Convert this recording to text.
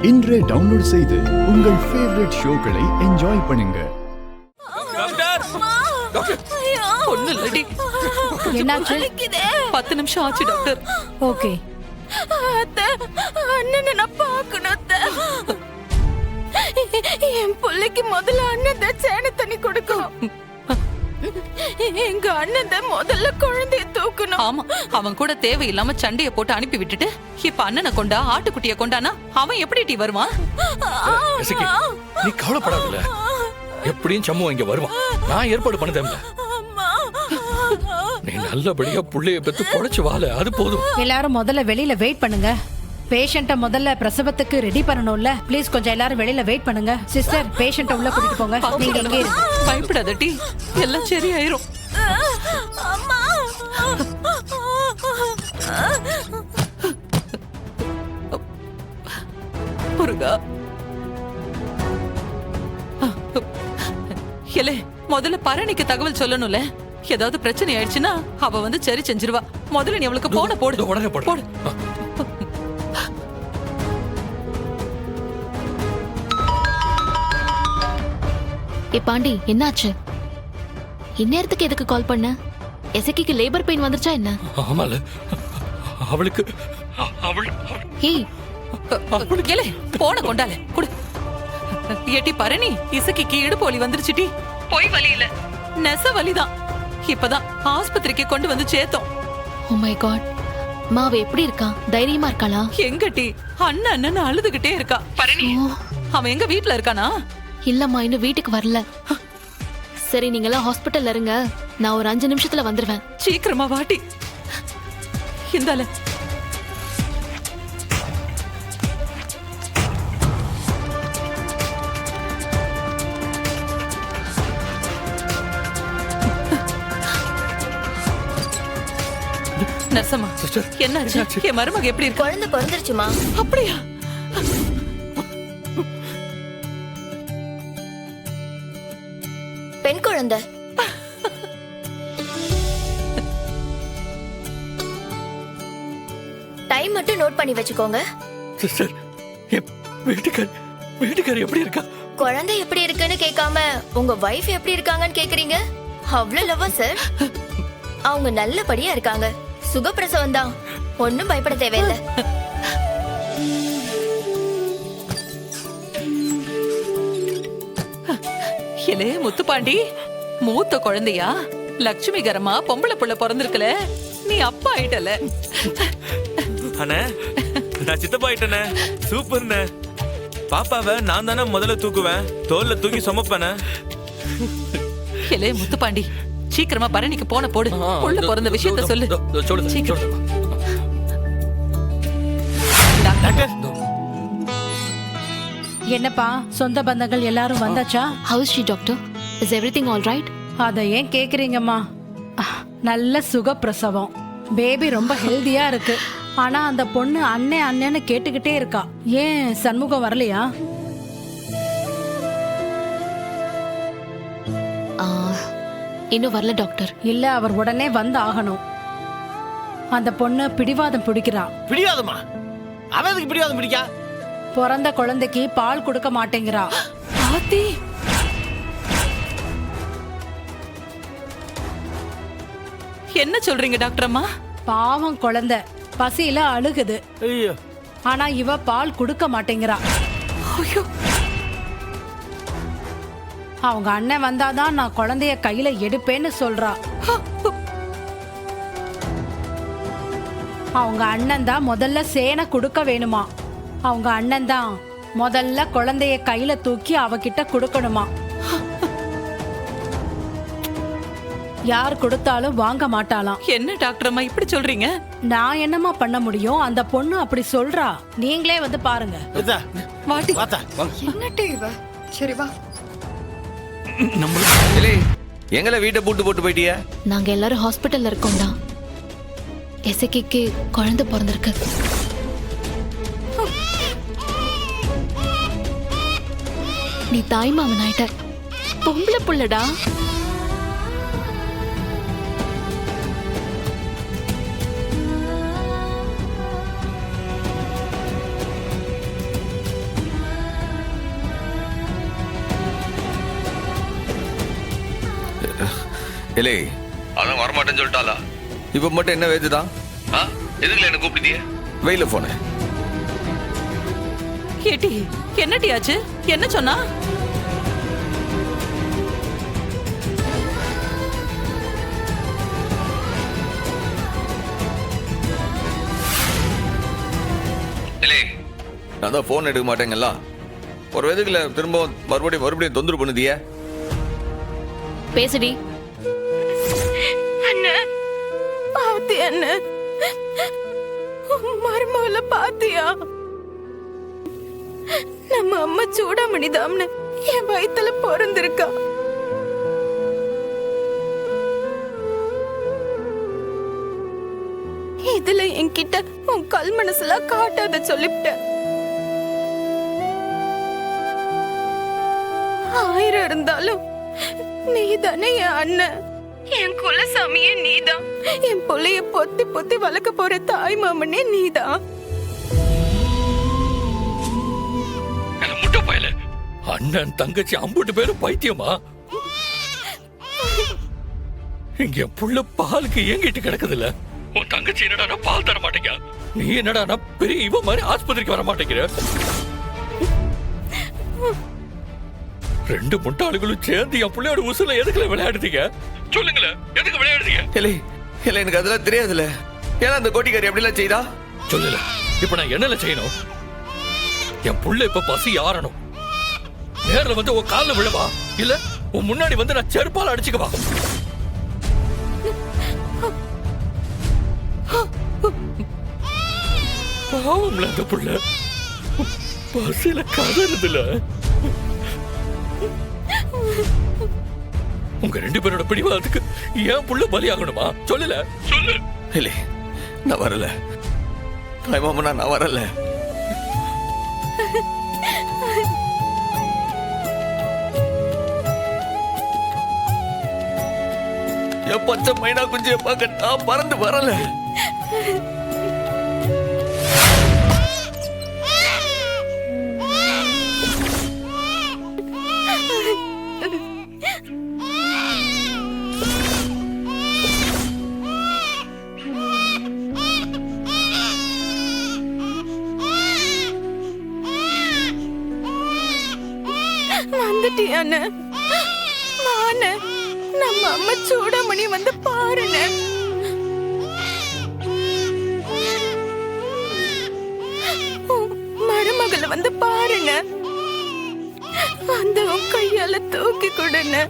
இன்றே டவுன்லோட் செய்து உங்கள் ஃபேவரட் ஷோக்களை என்ஜாய் பண்ணுங்க. என்னாச்சு? 10 நிமிஷம் ஆச்சு டாக்டர். ஓகே. அண்ணனை நான் பார்க்கணும். என் பிள்ளைக்கு முதல்ல அண்ணன் தான் சேன தண்ணி கொடுக்கணும். எங்க அண்ணன் முதல்ல குழந்தைய தூக்கணும். ஆமா, அவன் கூட தேவையில்லாம சண்டைய போட்டு அனுப்பி விட்டுட்டு இப்ப அண்ணனை கொண்டா ஆட்டுக்குட்டிய கொண்டானா அவன் எப்படி வருவான்? நீ கவலைப்படாதல, எப்படியும் சம்மு இங்க வருவான். நான் ஏற்பாடு பண்ணதேன்ல. நீ நல்லபடியா புள்ளைய பெத்து பொழைச்சு வாழ, அது போதும். எல்லாரும் முதல்ல வெளியில வெயிட் பண்ணுங்க. பேஷண்ட முதல்ல பிரசவத்துக்கு ரெடி பண்ணணும்ல. ப்ளீஸ் கொஞ்சம் எல்லாரும் வெளியில வெயிட் பண்ணுங்க. சிஸ்டர், பேஷண்ட உள்ள கூட்டிட்டு போங்க. நீங்க இங்கே இருங்க. பயப்படாத டி, எல்லாம் சரியாயிரும். அம்மா முருகா, எலே முதல்ல பரணிக்கு தகவல் சொல்லணும்ல. ஏதாவது பிரச்சனை ஆயிடுச்சுன்னா அவ வந்து சரி செஞ்சிருவா. முதல்ல நீ அவளுக்கு போன போடு. உடனே போடு. பாண்டி, என்னாச்சு? இந்நேரத்துக்கு எதுக்கு கால் பண்ண? எசக்கிக்கு லேபர் பெயின் வந்துருச்சா என்ன? ஆமால, அவளுக்கு ஏய், எலே போன கொண்டால குடு. ஏட்டி பரணி, இசக்கிக்கு இடுப்பு வலி வந்துருச்சுடி. போய் வலி இல்ல, நெச வலிதான். இப்பதான் ஆஸ்பத்திரிக்கு கொண்டு வந்து சேர்த்தோம். Oh my God. மாவ எப்படி இருக்கா? தைரியமா இருக்காளா? எங்கடி அண்ணன் அண்ணன் அழுதுகிட்டே இருக்கா. பரணி, அவன் எங்க வீட்டுல இருக்கானா? இல்லம்மா, இன்னும் வீட்டுக்கு வரல. சரி, நீங்களாம் ஹாஸ்பிட்டல்ல இருங்க, நான் ஒரு 5 நிமிஷத்துல வந்துருவேன். சீக்கிரமா வாட்டி. இந்தால நர்சம்மா, என்னாச்சு? என் மருமக எப்படி இருக்கு? குழந்தை பிறந்துருச்சுமா. அப்படியா? பெண் குழந்தை. டைம் மட்டும் நோட் பண்ணி வச்சுக்கோங்க. சிஸ்டர், வீட்டுக்காரி எப்படி இருக்கா? குழந்தை எப்படி இருக்குன்னு கேட்காம உங்க வைஃப் எப்படி இருக்காங்கன்னு கேக்குறீங்க. அவ்வளவு லவ்வா சார். அவங்க நல்லபடியா இருக்காங்க. சுகப்பிரசவம் தான், ஒன்னும் பயப்பட தேவையில்லை. இலே முத்துப்பாண்டி, மூத்த குழந்தையா லட்சுமிகரமா பொம்பளை புள்ள பிறந்திருக்கல, நீ அப்பா ஆயிட்டல. அண்ணே, நான் சித்தப்பா ஆயிட்டேனே. சூப்பர்ண்ணே. பாப்பாவை நான் தானே முதல்ல தூக்குவேன், தோல்ல தூக்கி சுமப்பேனே. இலே முத்துப்பாண்டி, சீக்கிரமா பரணிக்கு போன போடு. புள்ள பிறந்த விஷயத்த சொல்லு. சீக்கிரம். டாக்டர், என்னப்பா, சொந்த பந்தங்கள் எல்லாரும் வந்தாச்சா? House she doctor? Is everything all right? அத ஏன் கேக்குறீங்கம்மா? நல்ல சுக பிரசவம். பேபி ரொம்ப ஹெல்தியா இருக்கு. ஆனா அந்த பொண்ணு அண்ணே அண்ணன்னு கேட்டுக்கிட்டே இருக்கா. ஏன் சண்முகம் வரலையா? இன்னும் வரல டாக்டர். இல்ல, அவர் உடனே வந்து ஆகணும். அந்த பொண்ணு பிடிவாதம் பிடிக்கிறா. பிடிவாதமா? அவன் எதுக்கு பிடிவாதம் பிடிக்கா? பிறந்த குழந்தைக்கு பால் கொடுக்க மாட்டேங்கிறா. ஆத்தி, என்ன சொல்றீங்க டாக்டர் அம்மா? பாவம் குழந்தை பசியில அழுகுது. ஐயோ, ஆனா இவ பால் கொடுக்க மாட்டேங்கிறா. ஐயோ, அவங்க அண்ணன் வந்தாதான் நான் குழந்தைய கையில எடுப்பேன்னு சொல்றா. அவங்க அண்ணன் தான் முதல்ல சேனை கொடுக்க வேணுமா. அவங்க அண்ணன் தான் முதல்ல குழந்தைய கையில தூக்கி அவகிட்ட கொடுக்கணுமா. யார் கொடுத்தாலும் வாங்க மாட்டாளாம். என்ன டாக்டர் அம்மா இப்படி சொல்றீங்க? நான் என்னமா பண்ண முடியும்? அந்த பொண்ணு அப்படி சொல்றா. நீங்களே வந்து பாருங்க. இதா, வாட்டி. வாத்தா, வாங்க. என்னட்டே இவ? சரி வா. எங்களை வீட்டை பூட்டு போட்டு போயிட்டியா? நாங்க எல்லாரும் ஹாஸ்பிட்டல்ல இருக்கோம்டா. எசக்கிக்கு குழந்தை பிறந்திருக்கு. நீ தாய் மாமன் ஆயிட்ட. பொம்பளை புள்ளடா. இல்லை அதான் வரமாட்டேன்னு சொல்லிட்டாளா? இப்ப மட்டும் என்ன வேதுதான்? எதுக்குல என்ன கூப்பிடுதிய? வெயில போன ஏட்டி என்னடி ஆச்சு? என்ன சொன்னா? இல்லை நான் தான் போன் எடுக்க மாட்டேங்கல்ல. ஒரு வெதுக்குல திரும்ப மறுபடியும் தொந்தரவு பண்ணுதிய? பேசுடி. பாத்தியா மருமகள பாத்தியா? நம்ம அம்மா சூடாமணிதாம்னு என் வயித்துல பிறந்திருக்கா. இதுல என்கிட்ட உன் கல் மனசுலாம் காட்டாத சொல்லிவிட்ட. 1000 இருந்தாலும் நீதானே என் அண்ணன். என் குலசாமியே நீதான். என் பிள்ளைய பொத்தி பொத்தி வளர்க்க போற தாய் மாமனே நீதான். முட்டை பயல, அண்ணன் தங்கச்சி அம்புட்டு பேரும் பைத்தியமா? இங்க புள்ள பாலுக்கு ஏங்கிட்டு கிடக்குதுல்ல. உன் தங்கச்சி என்னடா பால் தர மாட்டேங்க, நீ என்னடா பெரிய இவ மாதிரி ஆஸ்பத்திரிக்கு வர மாட்டேங்கிற. 2 முட்டாளுகளும் சேர்ந்து என் பிள்ளையோட உசுல எதுக்குல விளையாடுறீங்க? சொல்லுங்களேன், எதுக்கு விளையாடுறீங்க? இல்லை இல்லை எனக்கு அதெல்லாம் தெரியாதுல்ல. ஏன்னா அந்த கோட்டிக்காரி அப்படிலாம் செய்தா? சொல்லல, இப்ப நான் என்னல செய்யணும்? என் புள்ள இப்ப பசி ஆறணும். நேர்ல வந்து உன் கால்ல விழவா, இல்ல உன் முன்னாடி வந்து நான் செருப்பால அடிச்சுக்கவா? பாவம்ல அந்த புள்ள பசியில கதறுதுல. உங்க 2 பேரோட பிடிவாதத்துக்கு ஏன் புள்ள பலியாகணுமா? சொல்லல சொல்லு. இல்லை நான் வரல தாய் மாமனா, நான் வரல. என் பச்சை மைனா குஞ்சிய பார்க்க நான் பறந்து வரல. வந்துட்டியானே? வானே, நம்ம அம்மா சூடாமணி வந்து பாருனே. மருமகளை வந்து பாருனே. அந்த உன் கையால தூக்கி கொடுன.